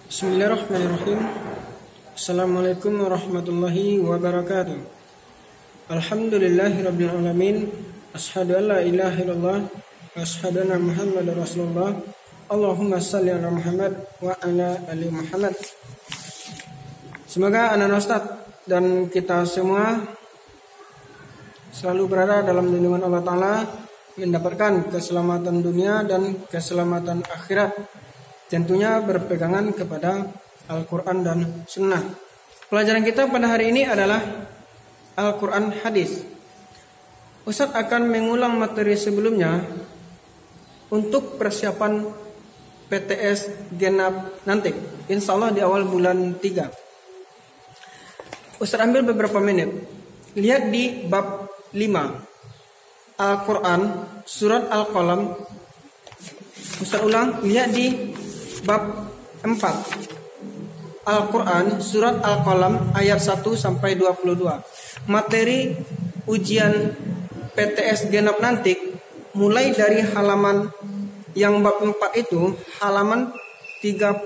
Bismillahirrahmanirrahim. Assalamualaikum warahmatullahi wabarakatuh. Alhamdulillahirabbil alamin. Asyhadu an la ilaha illallah wa asyhadu anna Muhammadar Rasulullah. Allahumma shalli ala Muhammad wa ala ali Muhammad. Semoga anak Ustaz dan kita semua selalu berada dalam lindungan Allah Ta'ala, mendapatkan keselamatan dunia dan keselamatan akhirat. Tentunya berpegangan kepada Al-Quran dan Sunnah. Pelajaran kita pada hari ini adalah Al-Quran Hadis. Ustaz akan mengulang materi sebelumnya untuk persiapan PTS genap nanti, insya Allah di awal bulan 3. Ustaz ambil beberapa menit. Lihat di bab 5 Al-Quran surat Al-Qalam. Ustaz ulang, lihat di bab 4 Al-Quran surat Al-Qalam ayat 1 sampai 22. Materi ujian PTS genap nanti mulai dari halaman yang bab 4 itu, halaman 30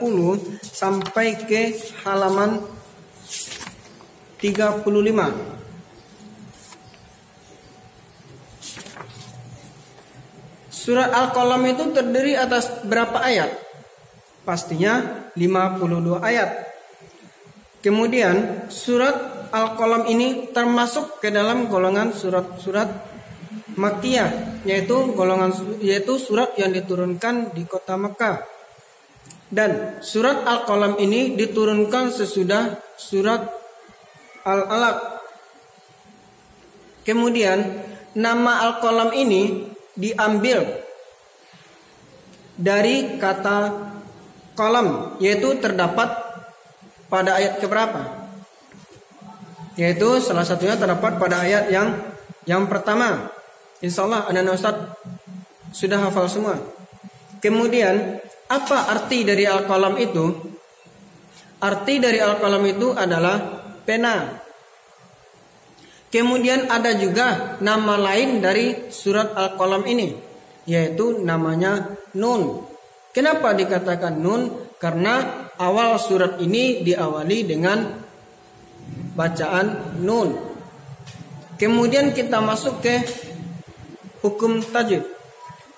sampai ke halaman 35. Surat Al-Qalam itu terdiri atas berapa ayat? Pastinya 52 ayat. Kemudian surat Al-Qalam ini termasuk ke dalam golongan surat-surat Makkiyah, yaitu surat yang diturunkan di kota Makkah. Dan surat Al-Qalam ini diturunkan sesudah surat Al-Alaq. Kemudian nama Al-Qalam ini diambil dari kata qalam, yaitu terdapat pada ayat keberapa? Yaitu salah satunya terdapat pada ayat yang pertama. Insyaallah anak-anak Ustaz sudah hafal semua. Kemudian apa arti dari Al-Qalam itu? Arti dari Al-Qalam itu adalah pena. Kemudian ada juga nama lain dari surat Al-Qalam ini, yaitu namanya Nun. Kenapa dikatakan Nun? Karena awal surat ini diawali dengan bacaan Nun. Kemudian kita masuk ke hukum tajwid.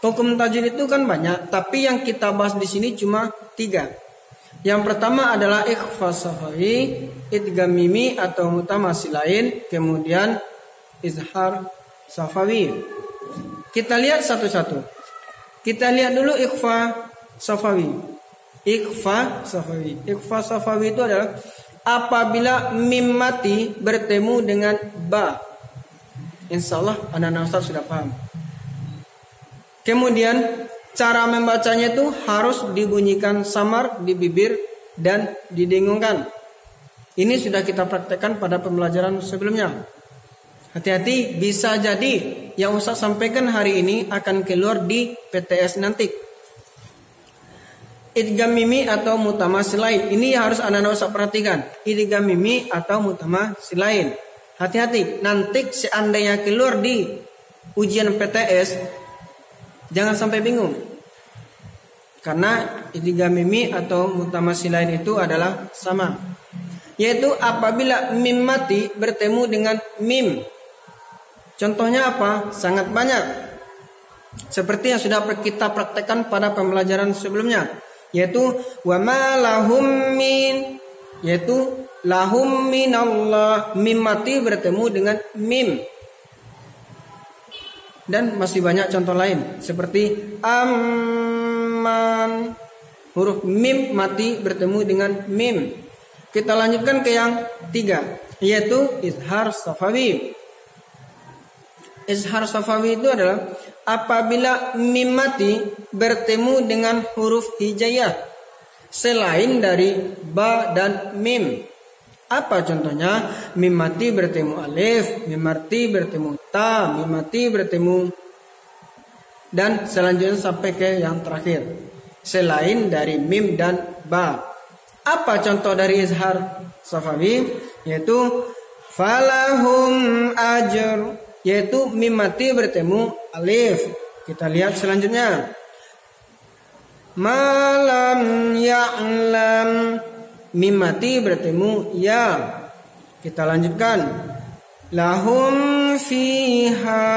Hukum tajwid itu kan banyak, tapi yang kita bahas di sini cuma 3. Yang pertama adalah ikhfa safawi, idgham mimi atau mutamasilain, kemudian izhar safawi. Kita lihat satu-satu. Kita lihat dulu ikhfa safawi. Ikhfa safawi. Ikhfa safawi itu adalah apabila mim mati bertemu dengan ba. Insyaallah anak-anak Ustaz sudah paham. Kemudian cara membacanya itu harus dibunyikan samar di bibir dan didengungkan. Ini sudah kita praktekkan pada pembelajaran sebelumnya. Hati-hati, bisa jadi yang Ustaz sampaikan hari ini akan keluar di PTS nanti. Idgham mimi atau mutamasilain. Ini harus anak-anak Ustaz perhatikan. Idgham mimi atau mutamasilain. Hati-hati, nanti seandainya keluar di ujian PTS, jangan sampai bingung. Karena idgham mimi atau mutamasilain itu adalah sama. Yaitu apabila mim mati bertemu dengan mim. Contohnya apa? Sangat banyak. Seperti yang sudah kita praktekkan pada pembelajaran sebelumnya, yaitu wa ma lahum min, yaitu lahum minallah, mim mati bertemu dengan mim. Dan masih banyak contoh lain seperti aman, huruf mim mati bertemu dengan mim. Kita lanjutkan ke yang 3, yaitu izhar safawi. Izhar safawi itu adalah apabila mim mati bertemu dengan huruf hijaiyah selain dari ba dan mim. Apa contohnya? Mim mati bertemu alif, mim mati bertemu ta, mim mati bertemu, dan selanjutnya sampai ke yang terakhir, selain dari mim dan ba. Apa contoh dari izhar safawi? Yaitu falahum ajr, yaitu mim mati bertemu alif. Kita lihat selanjutnya. Malam ya'lam, Mim mati bertemu ya. Kita lanjutkan. Lahum fiha.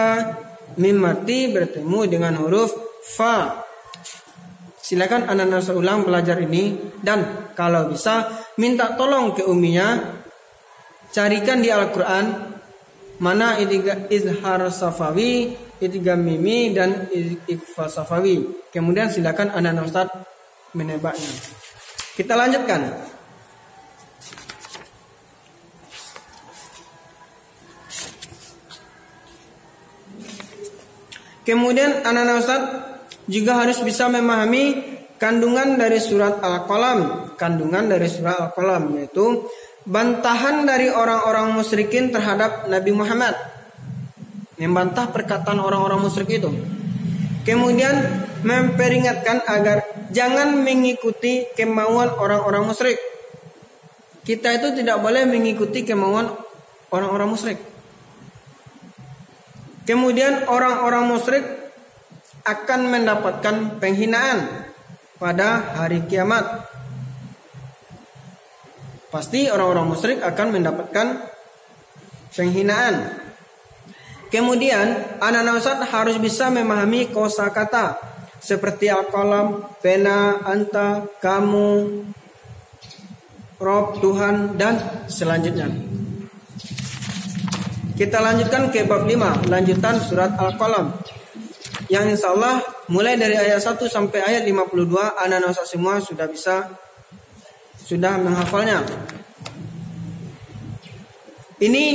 Mim mati bertemu dengan huruf fa. Silakan anak-anak seulang belajar ini, dan kalau bisa minta tolong ke uminya carikan di Al-Quran mana izhar safawi, idgham mimi, dan ikhfa safawi. Kemudian silakan anak-anak Ustaz menebaknya. Kita lanjutkan. Kemudian anak-anak Ustaz juga harus bisa memahami kandungan dari surat Al-Qalam. Kandungan dari surat Al-Qalam yaitu bantahan dari orang-orang musyrikin terhadap Nabi Muhammad. Membantah perkataan orang-orang musyrik itu. Kemudian memperingatkan agar jangan mengikuti kemauan orang-orang musyrik. Kita itu tidak boleh mengikuti kemauan orang-orang musyrik. Kemudian orang-orang musyrik akan mendapatkan penghinaan pada hari kiamat. Pasti orang-orang musyrik akan mendapatkan penghinaan. Kemudian anak-anak Ustaz harus bisa memahami kosakata seperti al-qalam, pena, anta, kamu, Rob, Tuhan, dan selanjutnya. Kita lanjutkan ke bab 5, lanjutan surat Al-Qalam. Yang insya Allah mulai dari ayat 1 sampai ayat 52 anak-anak Ustaz semua sudah menghafalnya. Ini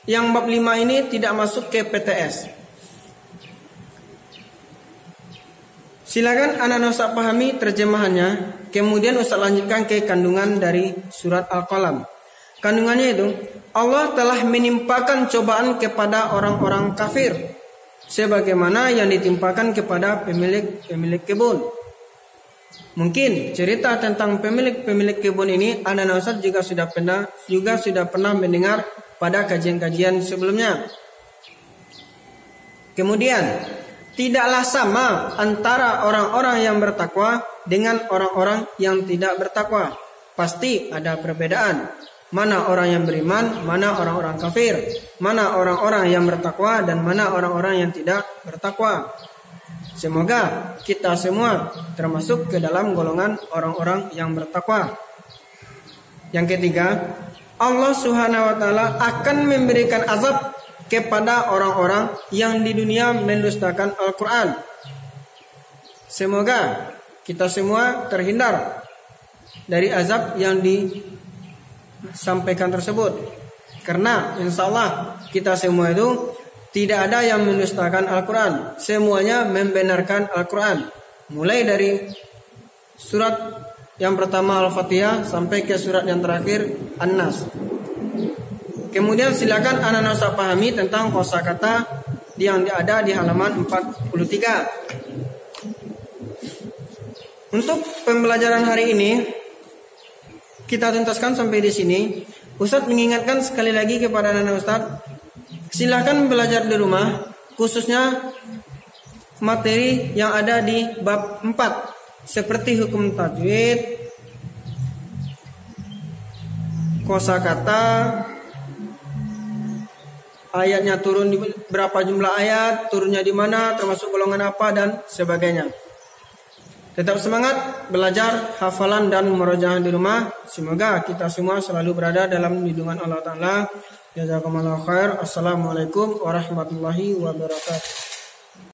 yang bab 5 ini tidak masuk ke PTS. Silakan anak-anak Ustaz pahami terjemahannya. Kemudian Ustaz lanjutkan ke kandungan dari surat Al-Qalam. Kandungannya itu, Allah telah menimpakan cobaan kepada orang-orang kafir sebagaimana yang ditimpakan kepada pemilik kebun. Mungkin cerita tentang pemilik kebun ini anak-anak Ustaz juga sudah pernah mendengar pada kajian-kajian sebelumnya. Kemudian tidaklah sama antara orang-orang yang bertakwa dengan orang-orang yang tidak bertakwa. Pasti ada perbedaan. Mana orang yang beriman, mana orang-orang kafir, mana orang-orang yang bertakwa dan mana orang-orang yang tidak bertakwa. Semoga kita semua termasuk ke dalam golongan orang-orang yang bertakwa. Yang ketiga, Allah Subhanahu wa taala akan memberikan azab kepada orang-orang yang di dunia mendustakan Al-Quran. Semoga kita semua terhindar dari azab yang disampaikan tersebut. Karena insya Allah kita semua itu tidak ada yang mendustakan Al-Quran. Semuanya membenarkan Al-Quran. Mulai dari surat yang pertama Al-Fatihah sampai ke surat yang terakhir An-Nas. Kemudian silakan anak-anak Ustaz pahami tentang kosakata yang ada di halaman 43. Untuk pembelajaran hari ini kita tuntaskan sampai di sini. Ustaz mengingatkan sekali lagi kepada anak-anak Ustaz, silakan belajar di rumah, khususnya materi yang ada di bab 4 seperti hukum tajwid, kosakata, ayatnya turun di berapa jumlah ayat, turunnya di mana, termasuk golongan apa dan sebagainya. Tetap semangat belajar hafalan dan murojaah di rumah. Semoga kita semua selalu berada dalam lindungan Allah Ta'ala. Jazakumullahu khair. Assalamualaikum warahmatullahi wabarakatuh.